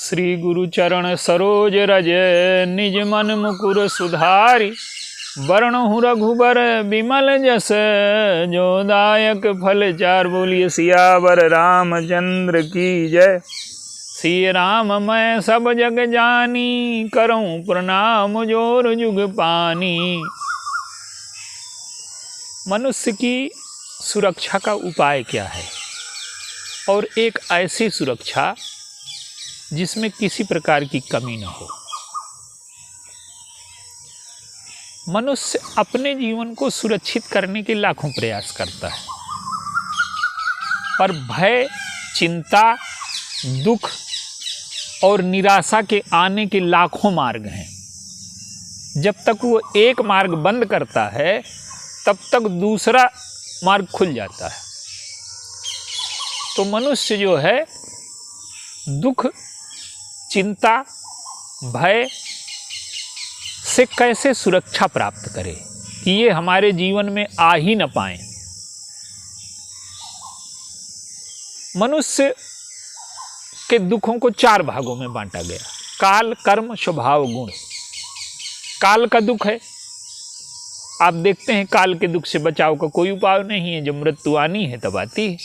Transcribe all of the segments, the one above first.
श्री गुरु चरण सरोज रज निज मन मुकुर सुधारी। वरणहु रघुबर बिमल जस जो दायक फल चार। बोलिए सियावर रामचंद्र की जय। श्री राम मैं सब जग जानी करऊं प्रणाम जोर जुग पानी। मनुष्य की सुरक्षा का उपाय क्या है? और एक ऐसी सुरक्षा जिसमें किसी प्रकार की कमी न हो। मनुष्य अपने जीवन को सुरक्षित करने के लाखों प्रयास करता है, पर भय, चिंता, दुख और निराशा के आने के लाखों मार्ग हैं। जब तक वो एक मार्ग बंद करता है तब तक दूसरा मार्ग खुल जाता है। तो मनुष्य जो है दुख, चिंता, भय से कैसे सुरक्षा प्राप्त करे कि ये हमारे जीवन में आ ही न पाए। मनुष्य के दुखों को चार भागों में बांटा गया: काल, कर्म, स्वभाव, गुण। काल का दुख है, आप देखते हैं काल के दुख से बचाव का कोई उपाय नहीं है, जब मृत्यु आनी है तब आती है।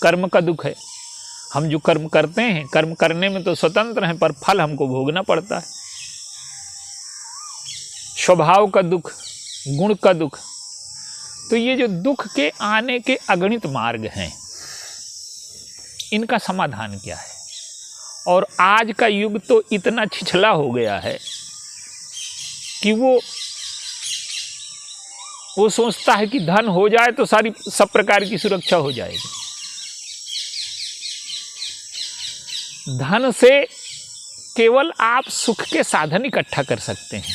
कर्म का दुख है, हम जो कर्म करते हैं, कर्म करने में तो स्वतंत्र हैं पर फल हमको भोगना पड़ता है। स्वभाव का दुख, गुण का दुख। तो ये जो दुख के आने के अगणित मार्ग हैं, इनका समाधान क्या है? और आज का युग तो इतना छिछला हो गया है कि वो सोचता है कि धन हो जाए तो सब प्रकार की सुरक्षा हो जाएगी। धन से केवल आप सुख के साधन इकट्ठा कर सकते हैं,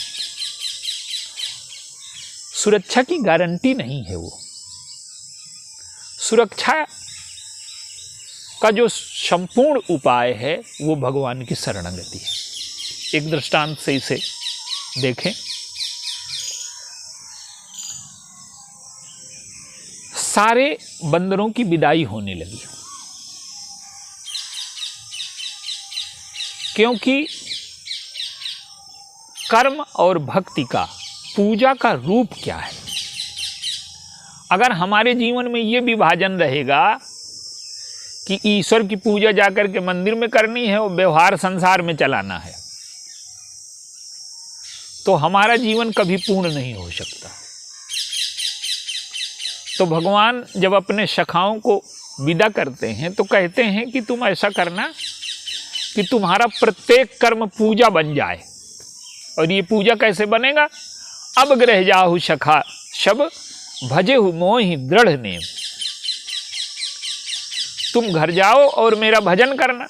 सुरक्षा की गारंटी नहीं है वो। सुरक्षा का जो संपूर्ण उपाय है वो भगवान की शरणागति है। एक दृष्टांत से इसे देखें। सारे बंदरों की विदाई होने लगी, क्योंकि कर्म और भक्ति का, पूजा का रूप क्या है। अगर हमारे जीवन में ये विभाजन रहेगा कि ईश्वर की पूजा जाकर के मंदिर में करनी है और व्यवहार संसार में चलाना है, तो हमारा जीवन कभी पूर्ण नहीं हो सकता। तो भगवान जब अपने सखाओं को विदा करते हैं तो कहते हैं कि तुम ऐसा करना कि तुम्हारा प्रत्येक कर्म पूजा बन जाए। और ये पूजा कैसे बनेगा? अब ग्रह जाहु सखा शब भजे हु मोहि दृढ़ नेम। तुम घर जाओ और मेरा भजन करना।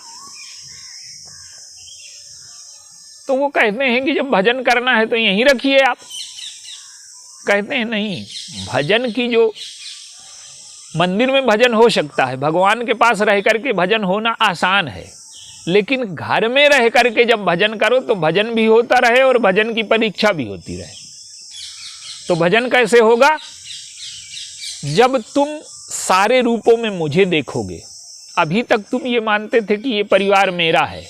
तो वो कहते हैं कि जब भजन करना है तो यहीं रखिए आप। कहते हैं नहीं, भजन की जो मंदिर में भजन हो सकता है, भगवान के पास रह करके भजन होना आसान है, लेकिन घर में रह करके जब भजन करो तो भजन भी होता रहे और भजन की परीक्षा भी होती रहे। तो भजन कैसे होगा? जब तुम सारे रूपों में मुझे देखोगे। अभी तक तुम ये मानते थे कि ये परिवार मेरा है,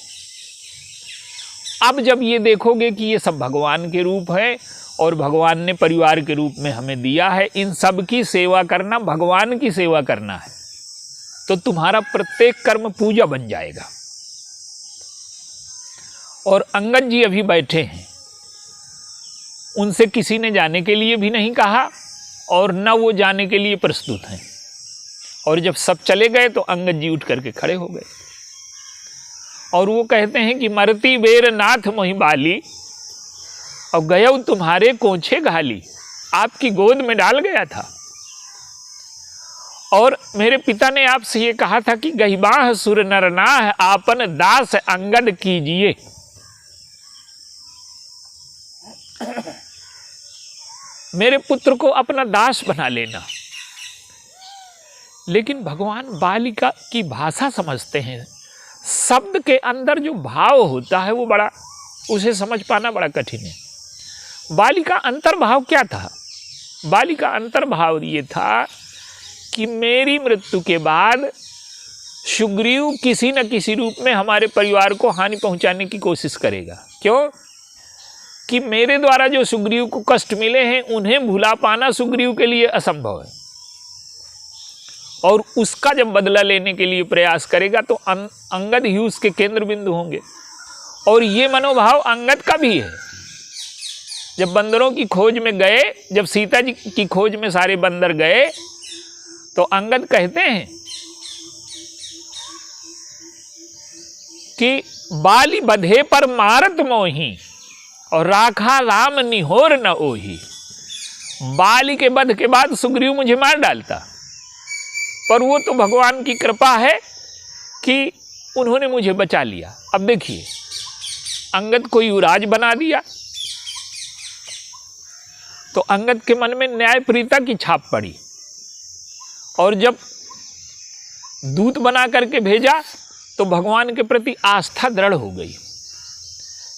अब जब ये देखोगे कि ये सब भगवान के रूप है और भगवान ने परिवार के रूप में हमें दिया है, इन सब की सेवा करना भगवान की सेवा करना है, तो तुम्हारा प्रत्येक कर्म पूजा बन जाएगा। और अंगद जी अभी बैठे हैं, उनसे किसी ने जाने के लिए भी नहीं कहा और न वो जाने के लिए प्रस्तुत हैं। और जब सब चले गए तो अंगद जी उठ करके खड़े हो गए और वो कहते हैं कि मरती बेर नाथ मोहि बाली और गयौ तुम्हारे कोंछे घाली। आपकी गोद में डाल गया था और मेरे पिता ने आपसे ये कहा था कि गहिबाह सुर नर नाह आपन दास अंगद कीजिए। मेरे पुत्र को अपना दास बना लेना। लेकिन भगवान बालिका की भाषा समझते हैं, शब्द के अंदर जो भाव होता है वो बड़ा, उसे समझ पाना बड़ा कठिन है। बालिका अंतर्भाव क्या था? बालिका अंतर्भाव ये था कि मेरी मृत्यु के बाद सुग्रीव किसी न किसी रूप में हमारे परिवार को हानि पहुंचाने की कोशिश करेगा। क्यों? कि मेरे द्वारा जो सुग्रीव को कष्ट मिले हैं उन्हें भुला पाना सुग्रीव के लिए असंभव है, और उसका जब बदला लेने के लिए प्रयास करेगा तो अंगद ही उसके केंद्र बिंदु होंगे। और ये मनोभाव अंगद का भी है। जब बंदरों की खोज में गए, जब सीता जी की खोज में सारे बंदर गए, तो अंगद कहते हैं कि बाली बधे पर मारत मोही और राखा राम निहोर न ओही। बाली के वध के बाद सुग्रीव मुझे मार डालता, पर वो तो भगवान की कृपा है कि उन्होंने मुझे बचा लिया। अब देखिए, अंगद को युवराज बना दिया तो अंगद के मन में न्यायप्रियता की छाप पड़ी, और जब दूत बना करके भेजा तो भगवान के प्रति आस्था दृढ़ हो गई।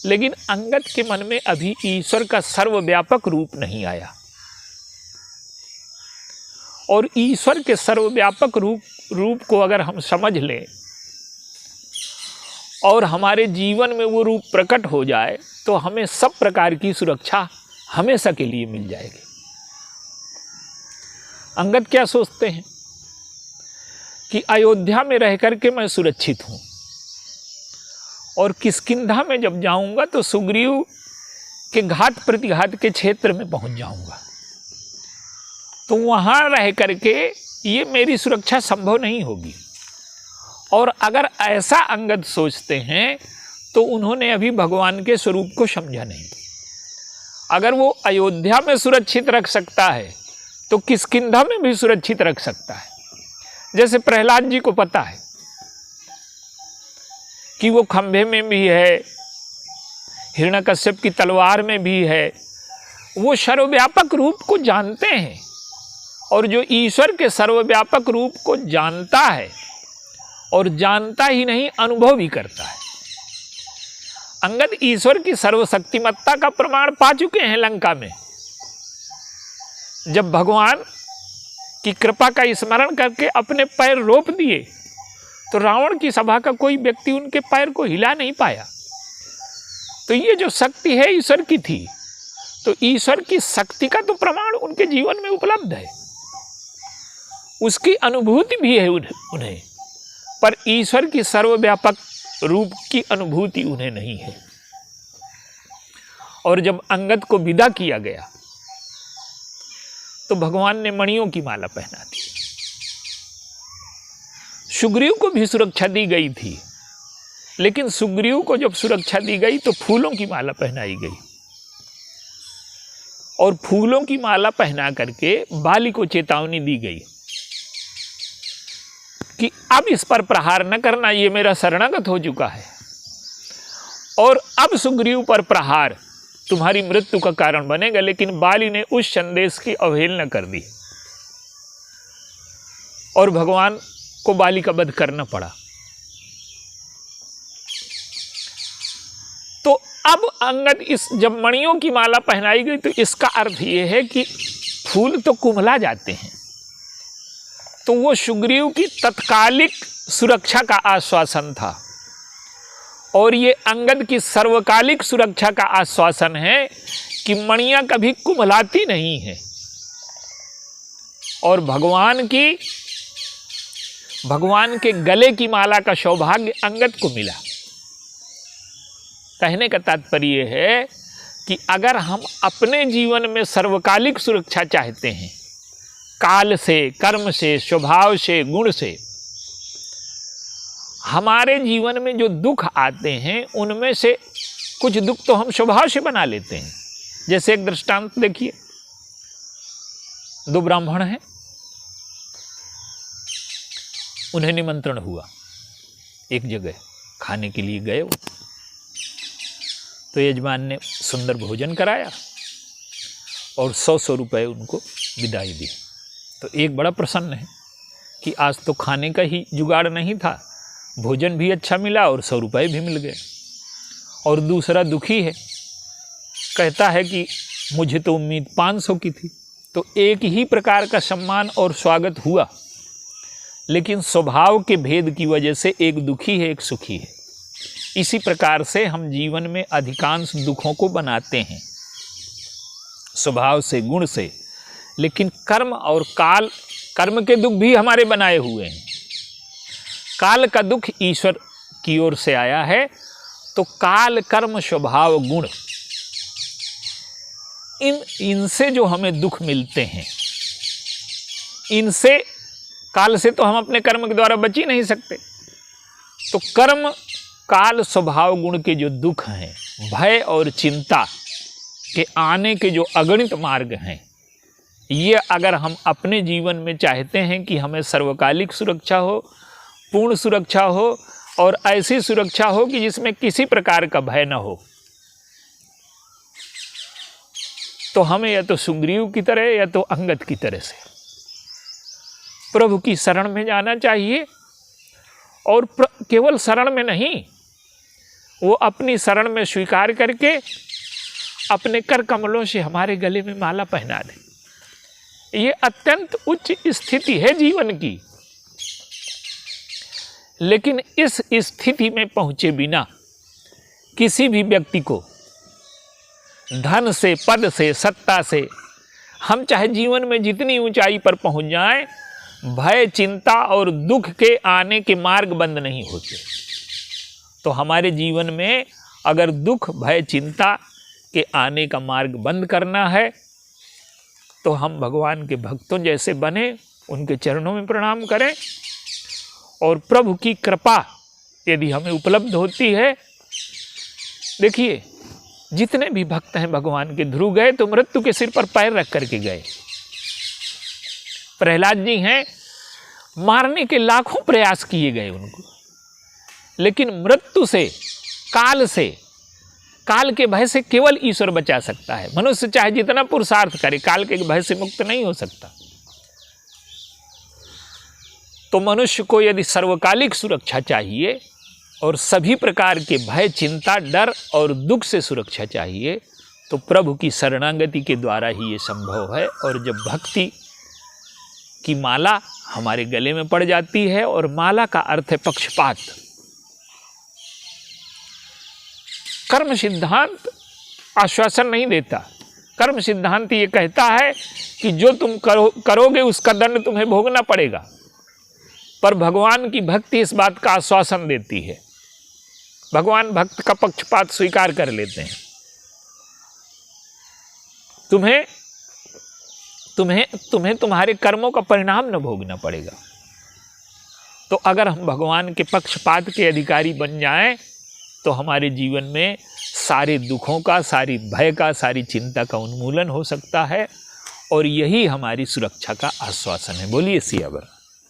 लेकिन अंगद के मन में अभी ईश्वर का सर्वव्यापक रूप नहीं आया, और ईश्वर के सर्वव्यापक रूप को अगर हम समझ लें और हमारे जीवन में वो रूप प्रकट हो जाए तो हमें सब प्रकार की सुरक्षा हमेशा के लिए मिल जाएगी। अंगद क्या सोचते हैं कि अयोध्या में रह करके मैं सुरक्षित हूं, और किष्किंधा में जब जाऊंगा तो सुग्रीव के घात प्रतिघात के क्षेत्र में पहुंच जाऊंगा, तो वहां रह करके ये मेरी सुरक्षा संभव नहीं होगी। और अगर ऐसा अंगद सोचते हैं तो उन्होंने अभी भगवान के स्वरूप को समझा नहीं। अगर वो अयोध्या में सुरक्षित रख सकता है तो किष्किंधा में भी सुरक्षित रख सकता है। जैसे प्रहलाद जी को पता है कि वो खंभे में भी है, हिरण्यकश्यप की तलवार में भी है, वो सर्वव्यापक रूप को जानते हैं, और जो ईश्वर के सर्वव्यापक रूप को जानता है और जानता ही नहीं अनुभव भी करता है। अंगद ईश्वर की सर्वशक्तिमत्ता का प्रमाण पा चुके हैं लंका में। जब भगवान की कृपा का स्मरण करके अपने पैर रोप दिए तो रावण की सभा का कोई व्यक्ति उनके पैर को हिला नहीं पाया। तो ये जो शक्ति है ईश्वर की थी, तो ईश्वर की शक्ति का तो प्रमाण उनके जीवन में उपलब्ध है, उसकी अनुभूति भी है उन्हें, पर ईश्वर की सर्वव्यापक रूप की अनुभूति उन्हें नहीं है। और जब अंगद को विदा किया गया तो भगवान ने मणियों की माला पहना दी। सुग्रीव को भी सुरक्षा दी गई थी, लेकिन सुग्रीव को जब सुरक्षा दी गई तो फूलों की माला पहनाई गई, और फूलों की माला पहना करके बाली को चेतावनी दी गई कि अब इस पर प्रहार न करना, ये मेरा शरणागत हो चुका है, और अब सुग्रीव पर प्रहार तुम्हारी मृत्यु का कारण बनेगा। लेकिन बाली ने उस संदेश की अवहेलना कर दी और भगवान को बाली का वध करना पड़ा। तो अब अंगद जब मणियों की माला पहनाई गई तो इसका अर्थ यह है कि फूल तो कुम्हला जाते हैं, तो वो सुग्रीव की तत्कालिक सुरक्षा का आश्वासन था, और ये अंगद की सर्वकालिक सुरक्षा का आश्वासन है कि मणियां कभी कुम्हलाती नहीं है। और भगवान के गले की माला का सौभाग्य अंगद को मिला। कहने का तात्पर्य है कि अगर हम अपने जीवन में सर्वकालिक सुरक्षा चाहते हैं, काल से, कर्म से, स्वभाव से, गुण से, हमारे जीवन में जो दुख आते हैं उनमें से कुछ दुख तो हम स्वभाव से बना लेते हैं। जैसे एक दृष्टांत देखिए, दो ब्राह्मण हैं, उन्हें निमंत्रण हुआ एक जगह खाने के लिए गए, तो यजमान ने सुंदर भोजन कराया और 100 रुपए उनको विदाई दी। तो एक बड़ा प्रसन्न है कि आज तो खाने का ही जुगाड़ नहीं था, भोजन भी अच्छा मिला और 100 रुपए भी मिल गए। और दूसरा दुखी है, कहता है कि मुझे तो उम्मीद 500 की थी। तो एक ही प्रकार का सम्मान और स्वागत हुआ, लेकिन स्वभाव के भेद की वजह से एक दुखी है, एक सुखी है। इसी प्रकार से हम जीवन में अधिकांश दुखों को बनाते हैं, स्वभाव से, गुण से। लेकिन कर्म और काल, कर्म के दुख भी हमारे बनाए हुए हैं। काल का दुख ईश्वर की ओर से आया है। तो काल, कर्म, स्वभाव, गुण, इनसे जो हमें दुख मिलते हैं, इनसे, काल से तो हम अपने कर्म के द्वारा बच ही नहीं सकते। तो कर्म, काल, स्वभाव, गुण के जो दुख हैं, भय और चिंता के आने के जो अगणित मार्ग हैं, ये अगर हम अपने जीवन में चाहते हैं कि हमें सर्वकालिक सुरक्षा हो, पूर्ण सुरक्षा हो और ऐसी सुरक्षा हो कि जिसमें किसी प्रकार का भय न हो, तो हमें या तो सुग्रीव की तरह या तो अंगद की तरह से प्रभु की शरण में जाना चाहिए। और केवल शरण में नहीं, वो अपनी शरण में स्वीकार करके अपने कर कमलों से हमारे गले में माला पहना दे। ये अत्यंत उच्च स्थिति है जीवन की। लेकिन इस स्थिति में पहुंचे बिना किसी भी व्यक्ति को धन से, पद से, सत्ता से, हम चाहे जीवन में जितनी ऊंचाई पर पहुंच जाएं, भय, चिंता और दुख के आने के मार्ग बंद नहीं होते। तो हमारे जीवन में अगर दुख, भय, चिंता के आने का मार्ग बंद करना है, तो हम भगवान के भक्तों जैसे बने, उनके चरणों में प्रणाम करें। और प्रभु की कृपा यदि हमें उपलब्ध होती है, देखिए जितने भी भक्त हैं भगवान के, ध्रुव गए तो मृत्यु के सिर पर पैर रख करके गए। प्रहलाद जी हैं, मारने के लाखों प्रयास किए गए उनको, लेकिन मृत्यु से, काल के भय से केवल ईश्वर बचा सकता है। मनुष्य चाहे जितना पुरुषार्थ करे, काल के भय से मुक्त नहीं हो सकता। तो मनुष्य को यदि सर्वकालिक सुरक्षा चाहिए और सभी प्रकार के भय, चिंता, डर और दुख से सुरक्षा चाहिए, तो प्रभु की शरणागति के द्वारा ही ये संभव है। और जब भक्ति की माला हमारे गले में पड़ जाती है, और माला का अर्थ है पक्षपात। कर्म सिद्धांत आश्वासन नहीं देता। कर्म सिद्धांत ये कहता है कि जो तुम करोगे उसका दंड तुम्हें भोगना पड़ेगा। पर भगवान की भक्ति इस बात का आश्वासन देती है। भगवान भक्त का पक्षपात स्वीकार कर लेते हैं। तुम्हें तुम्हारे कर्मों का परिणाम न भोगना पड़ेगा। तो अगर हम भगवान के पक्षपात के अधिकारी बन जाएं, तो हमारे जीवन में सारे दुखों का, सारी भय का, सारी चिंता का उन्मूलन हो सकता है। और यही हमारी सुरक्षा का आश्वासन है। बोलिए सियावर।